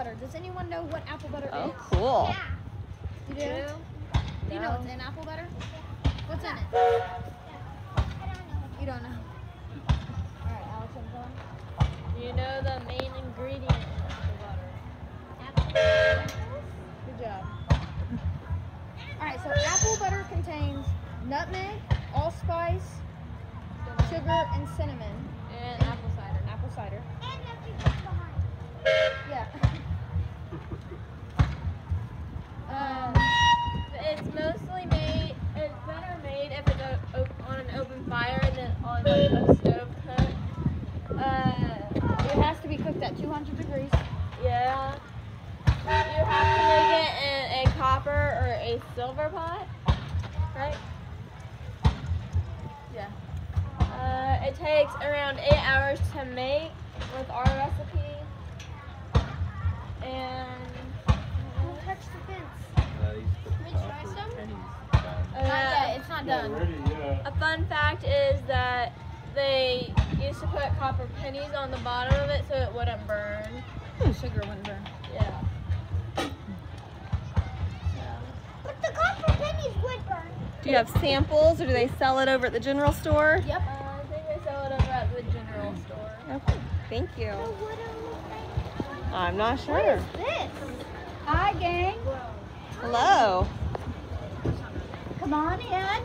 butter. Does anyone know what apple butter is? Oh, cool. Yeah. You do? No. Do you know what's in apple butter? What's in it? You don't know. Alright, Alex, I'm going. You know the main ingredient in apple butter. Good job. Alright, so apple butter contains nutmeg, allspice, sugar, and cinnamon. And apple cider. Apple cider. And nothing behind. Yeah. It's mostly made, it's better made if it's on an open fire than on like a stove cook. It has to be cooked at 200 degrees. Yeah. You have to make it in a copper or a silver pot, right? Yeah. It takes around 8 hours to make with our recipe. And Don't touch the fence. Can we try some? Not yet. It's not done. a fun fact is that they used to put copper pennies on the bottom of it so it wouldn't burn. Sugar wouldn't burn. Yeah. But the copper pennies would burn. Do you have samples, or do they sell it over at the general store? Yep. I think they sell it over at the general store. Okay, thank you. So what are we I'm not sure. This. Hi, gang. Hello. Come on in.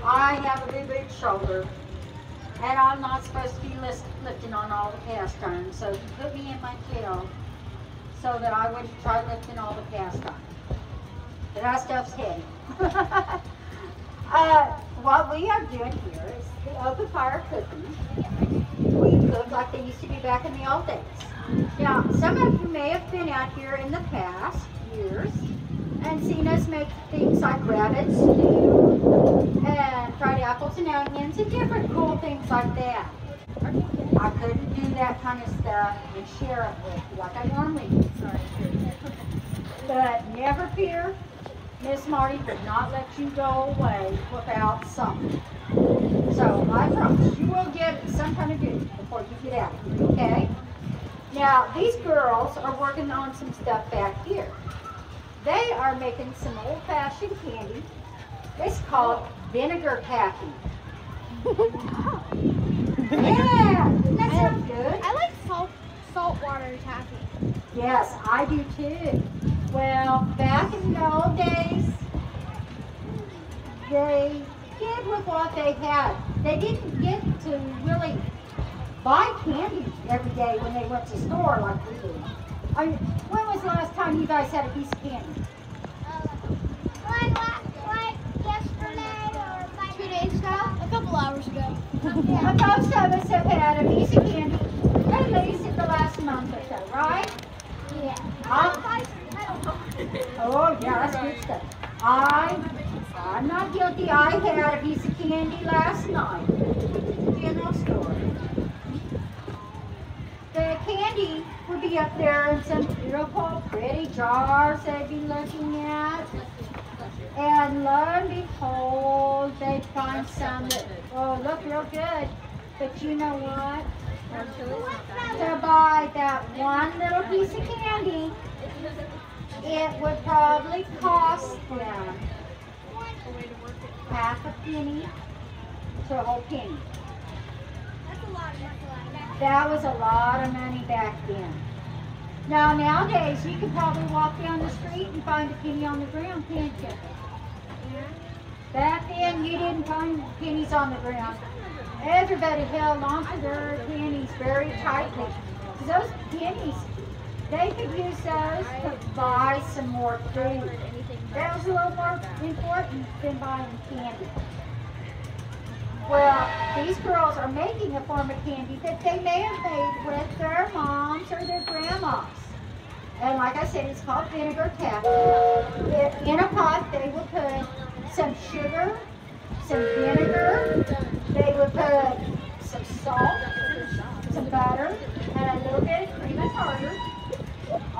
I have a big shoulder, and I'm not supposed to be lifting on all the cast iron, so you put me in my kennel so that I wouldn't try lifting all the cast iron. But that stuff's heavy. What we are doing here is the open fire cooking. We cook like they used to be back in the old days. Now, some of you may have been out here in the past years and seen us make things like rabbit stew and fried apples and onions and different cool things like that. I couldn't do that kind of stuff and share it with you like I normally do. But never fear, Miss Marty would not let you go away without something. So I promise you will get some kind of duty before you get out of here, okay? Now, these girls are working on some stuff back here. They are making some old-fashioned candy. It's called vinegar taffy. Yeah, doesn't that sound good? I like saltwater taffy. Yes, I do too. Well, back in the old days, they did with what they had. They didn't get to really buy candy every day when they went to store like we do. When was the last time you guys had a piece of candy? Like yesterday or 2 days ago? A couple hours ago. Well, most of us have had a piece of candy at least in the last month or so, right? Yeah. Oh, yeah, that's good stuff. I'm not guilty. I had a piece of candy last night at the general store. The candy would be up there in some beautiful, pretty jars they'd be looking at. And lo and behold, they'd find some that, oh, look real good. But you know what? To buy that one little piece of candy, it would probably cost them half a penny to a whole penny. That's a lot of money. That was a lot of money back then. Now, nowadays, you could probably walk down the street and find a penny on the ground, can't you? Back then, you didn't find pennies on the ground. Everybody held on to their pennies very tightly. Those pennies, they could use those to buy some more food. That was a little more important than buying candy. Well, these girls are making a form of candy that they may have made with their moms or their grandmas. And like I said, it's called vinegar taffy. In a pot, they will put some sugar, some vinegar, they would put some salt, some butter, and a little bit of cream and tartar,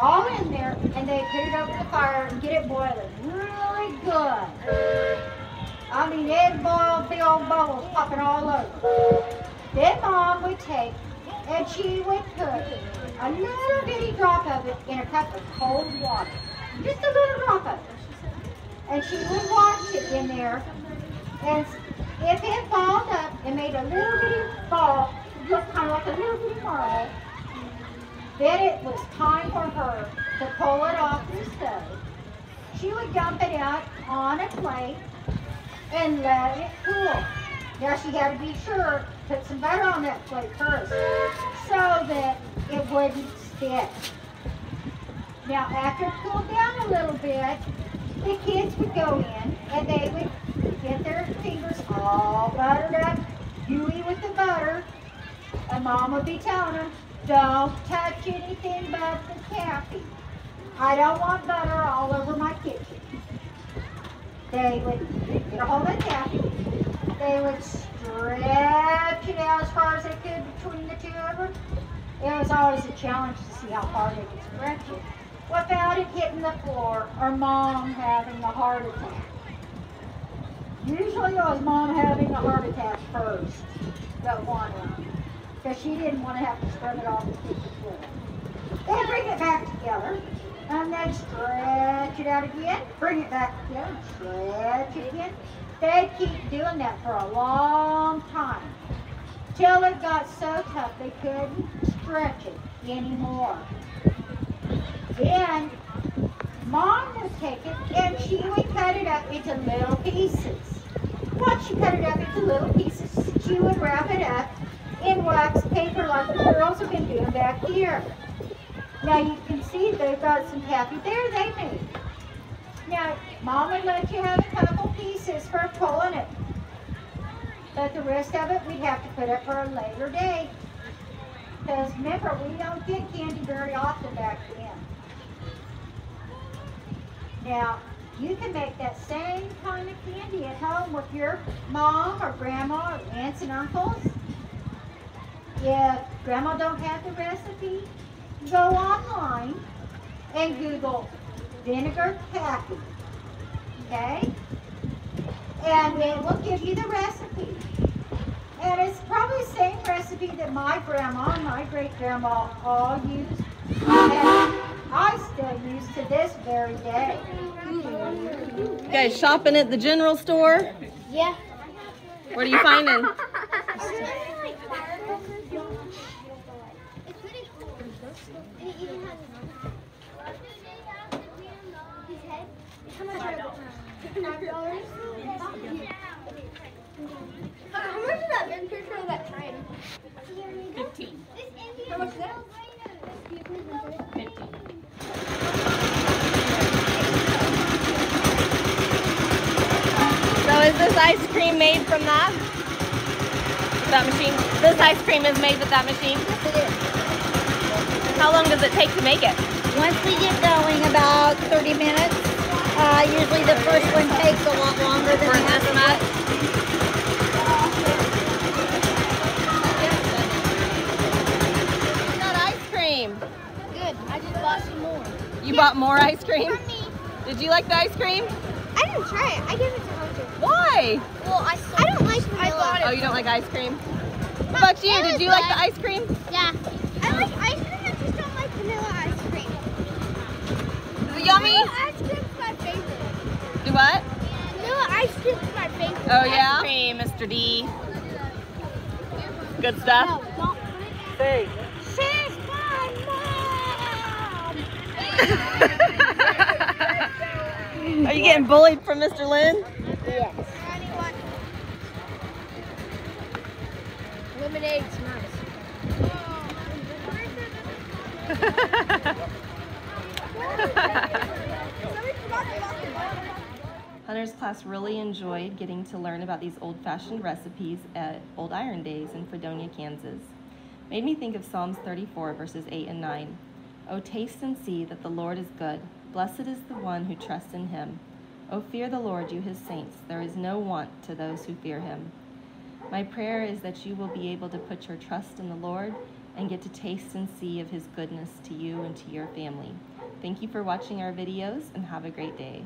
all in there, and they put it over the fire and get it boiling really good. I mean, it boiled, big old bubbles popping all over. Then Mom would take, and she would put a little bitty drop of it in a cup of cold water. Just a little drop of it. And she would wash it in there. And if it balled up and made a little bitty ball, just kind of like a little bitty marble, then it was time for her to pull it off the stove. She would dump it out on a plate and let it cool. Now she had to be sure, put some butter on that plate first so that it wouldn't stick. Now after it cooled down a little bit, the kids would go in and they would get their fingers all buttered up, dewy with the butter, and Mom would be telling them, don't touch anything but the taffy. I don't want butter all over my kitchen. They would get a hold of the taffy. They would stretch it out as far as they could between the two of them. It was always a challenge to see how far they could stretch it without it hitting the floor or Mom having a heart attack. Usually it was Mom having a heart attack first, that one round, because she didn't want to have to spread it off the kitchen floor. They'd bring it back together, and they'd stretch it out again, bring it back together, stretch it again. They'd keep doing that for a long time, till it got so tough they couldn't stretch it anymore. Then Mom would take it and she would cut it up into little pieces. Once she cut it up into little pieces, she would wrap it up in wax paper like the girls have been doing back here. Now you can see they've got some taffy there they made. Now Mom would let you have a couple pieces for pulling it, but the rest of it we'd have to put up for a later day. Because remember, we don't get candy very often back then. Now, you can make that same kind of candy at home with your mom or grandma or aunts and uncles. If grandma don't have the recipe, go online and Google vinegar taffy, okay? And it will give you the recipe. And it's probably the same recipe that my grandma and my great-grandma all used. And I still use to this very day. You guys shopping at the general store? Yeah. What are you finding? It's pretty cool. And it even has his head. How much are it? $5. How much is that big picture of that train? 15. How much is that? 15. So is this ice cream made from that? With that machine? This ice cream is made with that machine? Yes, it is. How long does it take to make it? Once we get going, about 30 minutes. Usually the first one takes a lot longer than For the this other. much? Got ice cream. Good. I just bought some more. You bought more ice cream? For me. Did you like the ice cream? I didn't try it. I gave it to Hunter. Why? Well, I don't like vanilla. Oh, you don't like ice cream? What about you? Did you like the ice cream? Yeah. I like ice cream. I just don't like vanilla ice cream. Is it yummy? Vanilla ice cream's my favorite. Do what? Vanilla ice cream's my favorite. Oh yeah? Cream, Mr. D. Good stuff? No, don't put it. Hey. She's my mom. Are you getting bullied from Mr. Lynn? Yes. Lemonade's Hunter's class really enjoyed getting to learn about these old-fashioned recipes at Old Iron Days in Fredonia, Kansas. Made me think of Psalms 34, verses 8 and 9. "O taste and see that the Lord is good. Blessed is the one who trusts in him. O fear the Lord, you his saints. There is no want to those who fear him." My prayer is that you will be able to put your trust in the Lord and get to taste and see of his goodness to you and to your family. Thank you for watching our videos and have a great day.